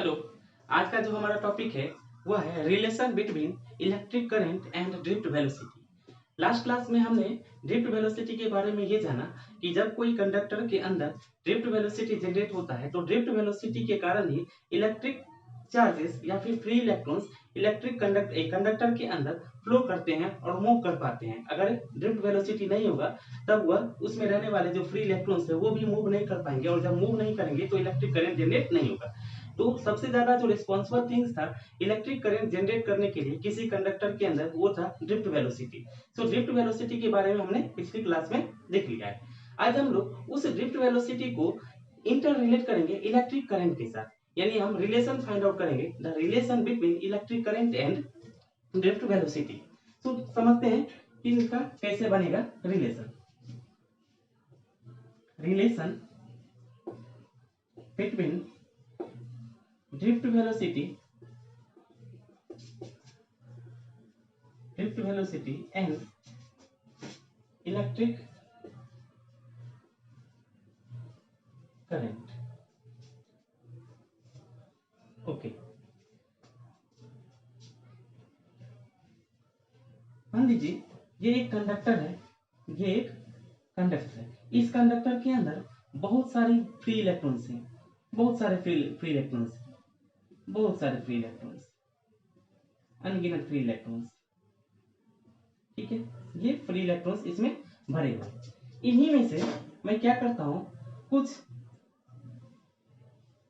Hello. आज का जो हमारा टॉपिक है वह है relation between electric current and drift velocity. Last class में हमने ड्रिफ्ट वेलोसिटी के बारे में ये जाना कि जब कोई कंडक्टर के अंदर ड्रिफ्ट वेलोसिटी जनरेट होता है तो ड्रिफ्ट वेलोसिटी के कारण ही इलेक्ट्रिक चार्जेस या फिर फ्री इलेक्ट्रॉन्स इलेक्ट्रिक कंडक्टर के अंदर फ्लो करते हैं और मूव कर पाते हैं। अगर ड्रिफ्ट वेलोसिटी नहीं होगा तब वह उसमें रहने वाले जो फ्री इलेक्ट्रॉन्स है वो भी मूव नहीं कर पाएंगे, और जब मूव नहीं करेंगे तो इलेक्ट्रिक करंट जनरेट नहीं होगा। तो सबसे ज्यादा जो रिस्पॉन्सिबल थिंग्स था इलेक्ट्रिक करंट जनरेट करने के लिए किसी कंडक्टर के अंदर, वो था drift velocity. So drift velocity के बारे में हमने पिछली क्लास में देख लिया है। आज हम लोग उस ड्रिफ्ट वेलोसिटी को इंटर रिलेट करेंगे इलेक्ट्रिक करंट के साथ, यानी हम रिलेशन फाइंड आउट करेंगे, the relation between electric current and drift velocity. तो समझते हैं कि इसका कैसे बनेगा relation between drift velocity and electric current. Okay, मान लीजिए ये एक कंडक्टर है, इस कंडक्टर के अंदर बहुत सारी फ्री इलेक्ट्रॉन्स हैं, बहुत सारे फ्री इलेक्ट्रॉन्स, अनगिनत फ्री इलेक्ट्रॉन्स। ठीक है, ये फ्री इलेक्ट्रॉन्स इसमें भरे हुए। इन्हीं में से मैं क्या करता हूं, कुछ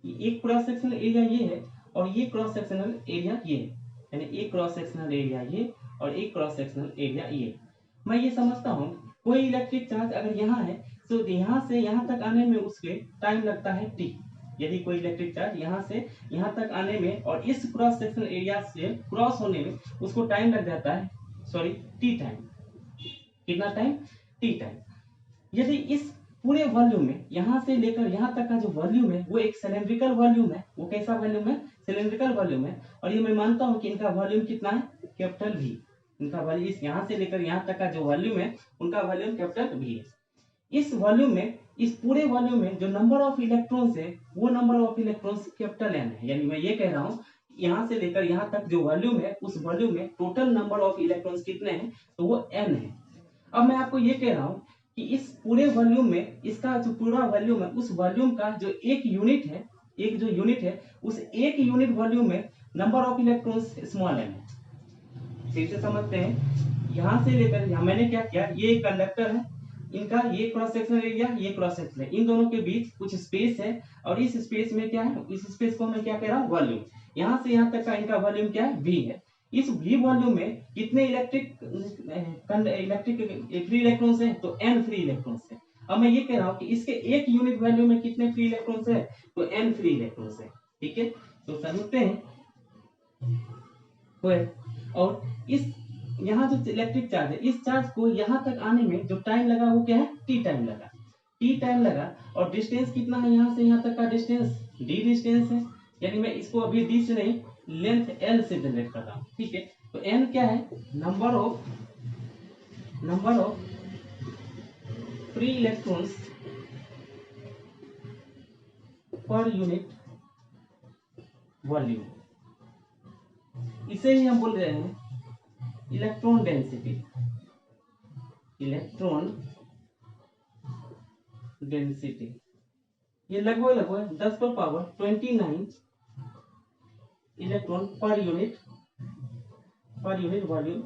एक क्रॉस सेक्शनल एरिया ये है और ये क्रॉस सेक्शनल एरिया ये है, यानी एक क्रॉस सेक्शनल एरिया ये और एक क्रॉस सेक्शनल एरिया ये। मैं ये समझता हूँ कोई इलेक्ट्रिक चार्ज अगर यहाँ है तो यहाँ से यहाँ तक आने में उसके टाइम लगता है t। यदि कोई इलेक्ट्रिक चार्ज यहाँ से यहाँ तक आने में और इस क्रॉस सेक्शनल एरिया से क्रॉस होने में उसको टाइम लग जाता है, t टाइम। कितना टाइम? t time. यदि इस पूरे वॉल्यूम में यहाँ से लेकर यहाँ तक का जो वॉल्यूम है वो एक सिलेंड्रिकल वॉल्यूम है, वो कैसा वॉल्यूम है? सिलेंड्रिकल वॉल्यूम है। और ये मैं मानता हूँ कि इनका वॉल्यूम कितना है? Capital V। इनका वॉल्यूम, इस यहाँ से लेकर यहाँ तक का जो वॉल्यूम है उनका वॉल्यूम कैपिटल V है। इस वॉल्यूम में, इस पूरे वॉल्यूम में जो नंबर ऑफ इलेक्ट्रॉन्स है वो number of electrons capital N है। यानी मैं ये कह रहा हूँ यहाँ से लेकर यहाँ तक जो वॉल्यूम है उस वॉल्यूम में टोटल नंबर ऑफ इलेक्ट्रॉन्स कितने हैं? तो वो N है। अब मैं आपको ये कह रहा हूँ कि इस पूरे वॉल्यूम में, इसका जो पूरा वॉल्यूम है उस वॉल्यूम का जो एक यूनिट है, एक जो यूनिट है उस एक यूनिट वॉल्यूम में number of electrons small n है। फिर से समझते हैं, यहां से लेकर यहां मैंने क्या किया, ये एक कंडक्टर है, इनका ये क्रॉस सेक्शनल एरिया, ये क्रॉस सेक्शन है, इन दोनों के बीच कुछ स्पेस है और इस स्पेस में क्या है, इस स्पेस को मैं क्या कह रहा हूँ? वॉल्यूम। यहां से यहां तक का इनका वॉल्यूम क्या है? V है। इस V वॉल्यूम में कितने इलेक्ट्रिक फ्री इलेक्ट्रॉन्स हैं? तो n फ्री इलेक्ट्रॉन्स हैं। अब मैं ये कह रहा हूँ कि इसके एक यूनिट वैल्यू में कितने फ्री इलेक्ट्रॉन्स है? तो n फ्री इलेक्ट्रॉन्स है। ठीक है, तो समझते हैं। और इस यहाँ जो इलेक्ट्रिक चार्ज है, इस चार्ज को यहाँ तक आने में जो टाइम लगा वो क्या है? t टाइम लगा। और डिस्टेंस कितना है? यहाँ से यहाँ तक का डिस्टेंस d डिस्टेंस है, यानी मैं इसको अभी d से नहीं लेंथ l से जनरेट कर रहा हूँ। ठीक है, तो n क्या है? Number of free electrons per unit volume. इसे ही हम बोल रहे हैं इलेक्ट्रॉन डेंसिटी। ये लगभग 10 पर power 29 electron per unit volume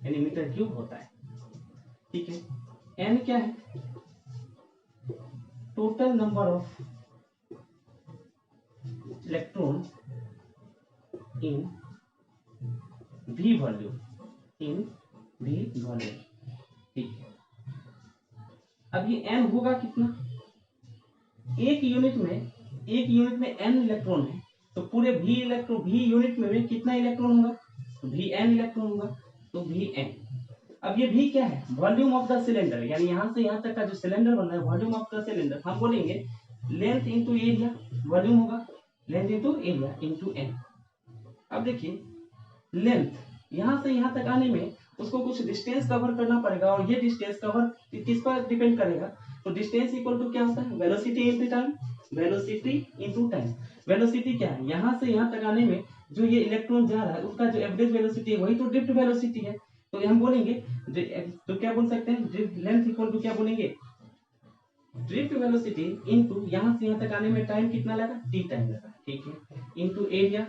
यानी मीटर क्यूब होता है। ठीक है, n क्या है? Total number of electron in V volume, ठीक है। अब ये n होगा कितना? एक यूनिट में n इलेक्ट्रॉन है, तो पूरे V यूनिट में कितना इलेक्ट्रॉन होगा? तो Vn इलेक्ट्रॉन होगा, तो Vn। अब ये V क्या है? वॉल्यूम ऑफ द सिलेंडर, यानी यहाँ से यहाँ तक का जो सिलेंडर बन रहा है वॉल्यूम ऑफ द सिलेंडर। हम बोलेंगे लेंथ इंटू एरिया, वॉल्यूम होगा length into area into n। अब देखिए लेंथ, यहाँ से यहाँ तक आने में उसको कुछ डिस्टेंस कवर करना पड़ेगा, और ये डिस्टेंस कवर किस पर डिपेंड करेगा? तो डिस्टेंस इक्वल टू क्या होता है? Velocity into time. Velocity into time. Velocity क्या है, यहाँ से यहाँ तक आने में जो ये इलेक्ट्रॉन जा रहा है उसका जो एवरेज वेलोसिटी है वही तो ड्रिफ्ट वेलोसिटी है। तो हम बोलेंगे तो क्या बोल सकते हैं, ड्रिफ्ट लेंथ इक्वल टू क्या बोलेंगे, ड्रिफ्ट वेलोसिटी इनटू यहाँ से यहाँ तक आने में टाइम कितना लगा, टी टाइम लगा, ठीक है, into area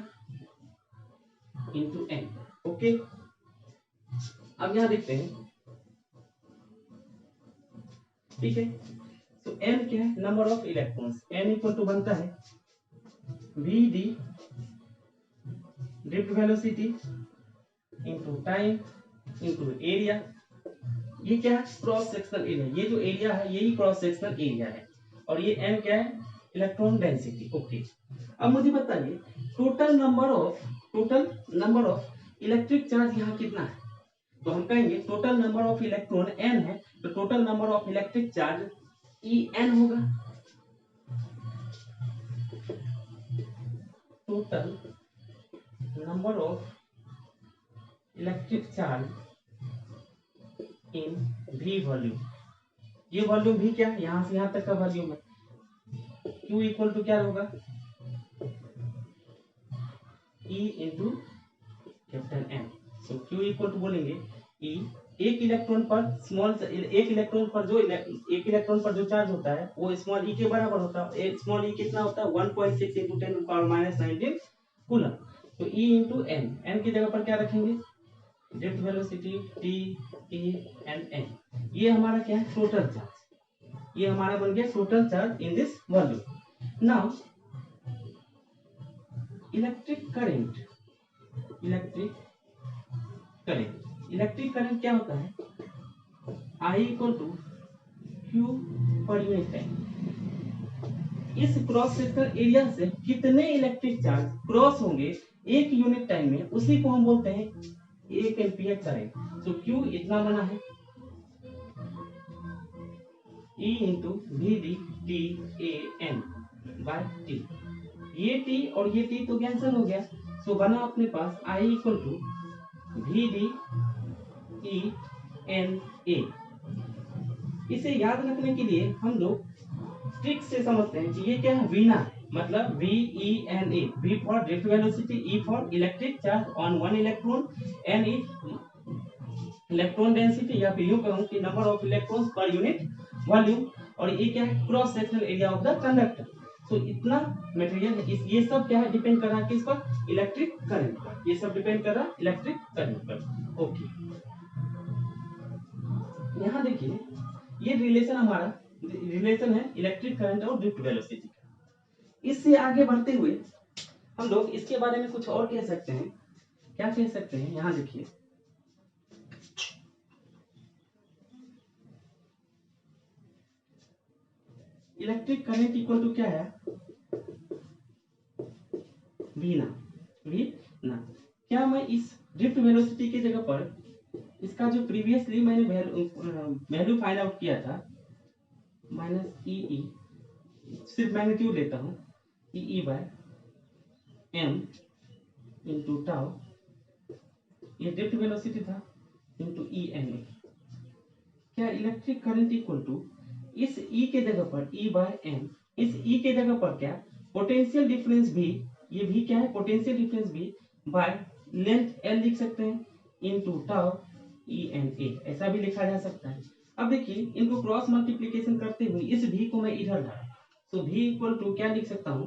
into N. Okay, अब यहाँ देखते हैं, ठीक है। तो एन क्या है, number of electrons, N equal to बनता है V D drift velocity into time into area. ये क्या है, क्रॉस सेक्शनल एरिया, ये जो एरिया है यही क्रॉस सेक्शनल एरिया है, और ये एन क्या है, इलेक्ट्रॉन डेंसिटी। ओके, अब मुझे बताइए total number of electric charge यहाँ कितना है। तो हम कहेंगे total number of electron n है, तो total number of electric charge e n होगा। Total number of electric charge in V volume, ये वॉल्यूम भी क्या है, यहां से यहां तक का वॉल्यूम है। Q इक्वल टू क्या होगा, E इंटू कैपिटल N। तो Q इक्वल टू बोलेंगे E, एक इलेक्ट्रॉन पर एक इलेक्ट्रॉन पर जो चार्ज होता है वो स्मॉल e के बराबर होता है। स्मॉल e कितना होता है, 1.6 इंटू 10 टू पावर -19 कूलम। तो E इंटू N, N की जगह पर क्या रखेंगे, drift velocity T E N N। ये हमारा क्या है, टोटल चार्ज, ये हमारा बन गया total charge in this volume. Now electric current क्या होता है, I इक्वल टू Q पर यूनिट टाइम। इस क्रॉस सेक्शनल एरिया से कितने इलेक्ट्रिक चार्ज क्रॉस होंगे एक यूनिट टाइम में, उसी को हम बोलते हैं 1 एम्पीयर करंट। तो Q इतना बना है E into V D T A N by T. ये T और ये T तो कैंसिल हो गया, सो बना अपने पास I equal to V D E N A. इसे याद रखने के लिए हम लोग ट्रिक से समझते हैं कि ये क्या है, वीना, मतलब V E N A, V for drift velocity, E for electric charge on one electron, N is electron density, या फिर यूं कहूं कि number of electrons per unit volume, और ये क्या है, cross sectional area of the conductor. तो इतना मटेरियल है, ये सब क्या है, डिपेंड कर रहा है किस पर, इलेक्ट्रिक करंट पर। ये सब डिपेंड कर रहा है इलेक्ट्रिक करंट पर। ओके, यहाँ देखिए ये रिलेशन है इलेक्ट्रिक करंट और ड्रिफ्ट वेलोसिटी का। इससे आगे बढ़ते हुए हम लोग इसके बारे में कुछ और कह सकते हैं। क्या कह सकते हैं, यहाँ देखिए इलेक्ट्रिक करंट इक्वल टू क्या है, वी ना। क्या मैं इस ड्रिफ्ट वेलोसिटी की जगह पर इसका जो प्रीवियसली मैंने वैल्यू फाइंड आउट किया था -E, सिर्फ मैग्नीट्यूड लेता हूँ, E by m into tau, ये ड्रिफ्ट वेलोसिटी था, इंटू E N A। क्या इलेक्ट्रिक करंट इक्वल टू इस E के जगह पर E बाय m, इस E के जगह पर क्या पोटेंशियल डिफरेंस भी, ये भी क्या है, पोटेंशियल डिफरेंस भी बाय लेंथ L लिख सकते हैं, into tau E N A, ऐसा भी लिखा जा सकता है। अब देखिए इनको क्रॉस मल्टीप्लीकेशन करते हुए इस V को मैं इधर ला, तो V इक्वल टू क्या लिख सकता हूँ,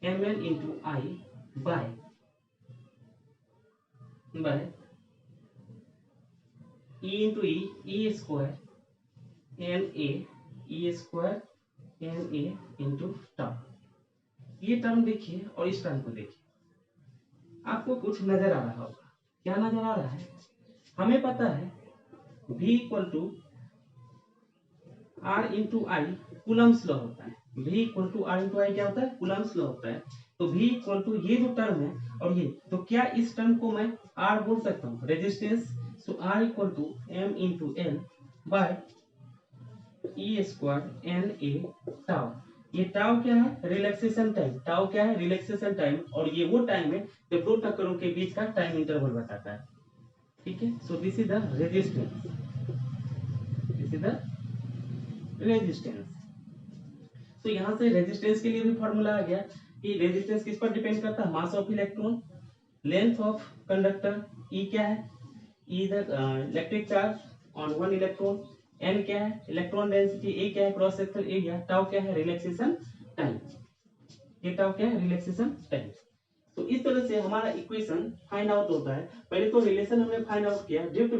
ml into I by E into E square N A, E square N A into tau. ये टर्म देखिए और इस टर्म को देखिए, आपको कुछ नजर आ रहा होगा। क्या नजर आ रहा है, हमें पता है V equal to R into I Coulomb's law होता है। V equal to R into I क्या होता है, कूलम्स लॉ होता है। तो V इक्वल टू ये जो टर्म है और ये, तो क्या इस टर्म को मैं R बोल सकता हूँ, resistance. So R equal to M into L by E square N A tau. ये टाउ क्या है, रिलैक्सेशन टाइम। टाउ क्या है, रिलैक्सेशन टाइम, और ये वो टाइम है जब दो टक्करों के बीच का टाइम इंटरवल बताता है। ठीक है, so this is the resistance, this is the resistance. तो यहाँ से रेजिस्टेंस के लिए भी फॉर्मूला आ गया कि रेजिस्टेंस किस पर डिपेंड करता है, mass of electron, length of conductor, e क्या है, e the electric charge on one electron, n क्या है इलेक्ट्रॉन डेंसिटी, ए क्या है क्रॉस सेक्शनल एरिया, टाउ क्या है रिलैक्सेशन टाइम, ये टाउ क्या है रिलैक्सेशन टाइम। तो इस तरह से हमारा इक्वेशन फाइंड आउट होता है। पहले तो रिलेशन हमने फाइंड आउट किया, drift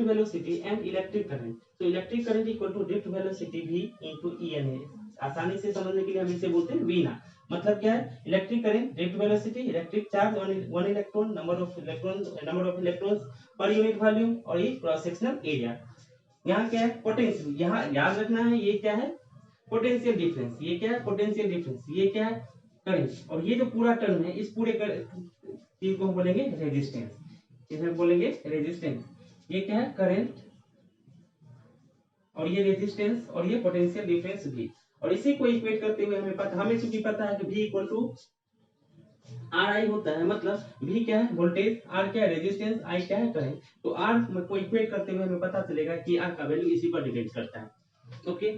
velocity and electric current. तो electric current equal to drift velocity v into en है। आसानी से समझने के लिए हम इसे बोलते हैं v ना। मतलब क्या है, electric current, drift velocity, electric charge on one electron, number of electrons per unit volume, और ये क्रॉस सेक्शनल एरिया। यहाँ क्या है पोटेंशियल, यहाँ याद रखना है ये क्या है पोटेंशियल डिफरेंस, ये क्या है पोटेंशियल डिफरेंस, ये क्या है करंट, और ये जो पूरा टर्म है इस पूरे चीज को हम बोलेंगे रेजिस्टेंस, इसे बोलेंगे रेजिस्टेंस। ये क्या है करंट, और ये रेजिस्टेंस, और ये पोटेंशियल डिफरेंस भी। और इसी को इक्वेट करते हुए हमें चूंकि पता है कि v equal to R I होता है, मतलब v क्या है वोल्टेज, r क्या है रेजिस्टेंस, I क्या है करंट। तो r को इक्वेट करते हुए हमें पता चलेगा कि r का वैल्यू इसी पर डिपेंड करता है। ओके,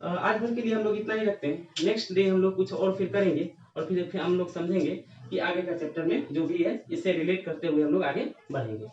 आज भर के लिए हम लोग इतना ही रखते हैं। नेक्स्ट डे हम लोग कुछ और फिर करेंगे, और फिर हम लोग समझेंगे कि आगे का चैप्टर में जो भी है इससे रिलेट करते हुए हम लोग आगे बढ़ेंगे।